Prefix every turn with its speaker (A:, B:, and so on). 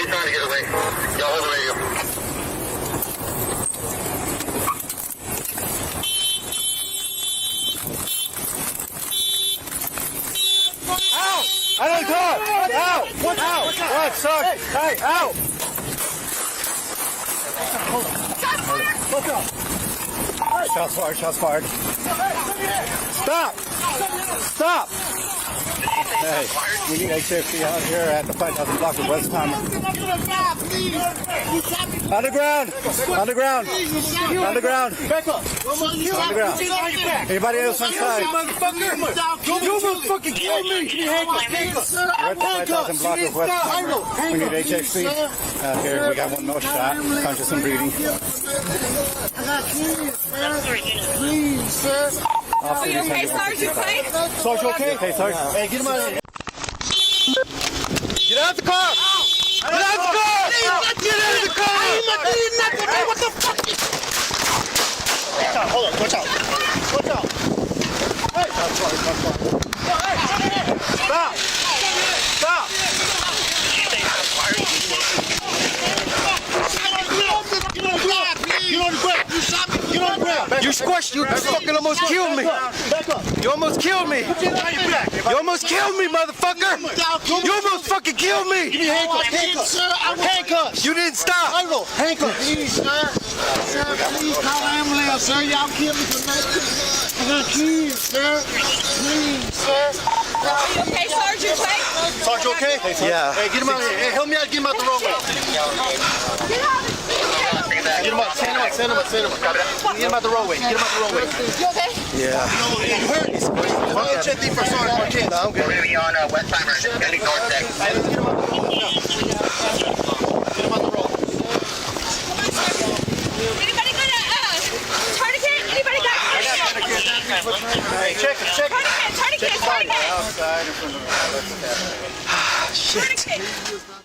A: He's trying to get away. Y'all hold the radio.
B: Out! I don't talk! Out! Out! Out! Suck! Hey! Out! What's up? Shots fired! Shots fired! Stop! Stop! Hey, we need HPD out here at the 5,000 block of Westheimer. Underground! Underground! Underground!
C: Back up!
B: Underground! Anybody else inside?
C: You almost fucking killed me!
B: We're at the 5,000 block of Westheimer. We need HPD out here. We got one more shot. Conscious and breathing.
C: Please, sir.
D: Are you okay, Sergeant?
B: Sergeant, okay? Hey, Sergeant. Hey, get him out of here. Get out the car! Get out the car! Get out of the car!
C: I'm not doing nothing, man. What the fuck?
B: Watch out, hold on, watch out. Watch out. Hey! Stop! Stop!
C: Get on the ground. You shot me. Get on the ground.
B: You squashed, you fucking almost killed me.
C: Back up.
B: You almost killed me. You almost killed me, motherfucker. You almost fucking killed me.
C: Give me handcuffs. Handcuffs. Sir, handcuffs.
B: You didn't stop.
C: Handcuffs. Please, sir. Sir, please call an ambulance, sir. Y'all killed me for nothing. I got keys, sir. Please, sir.
D: Are you okay, Sergeant?
B: Sergeant, okay? Yeah. Hey, get him out of here. Hey, help me out. Get him out the roadway. Get him out. Send him out. Send him out. Send him out. Get him out the roadway. Get him out the roadway.
D: You okay?
B: Yeah. You hurt? Why don't you check for Sergeant Marquez? No, I'm good.
A: We're going to be on Westheimer, heading north next.
B: Hey, let's get him out the road. Get him out the road.
D: Anybody got a tourniquet? Anybody got a tourniquet?
B: Hey, check it. Check it.
D: Tourniquet.
B: Outside in front of the...
D: Tourniquet.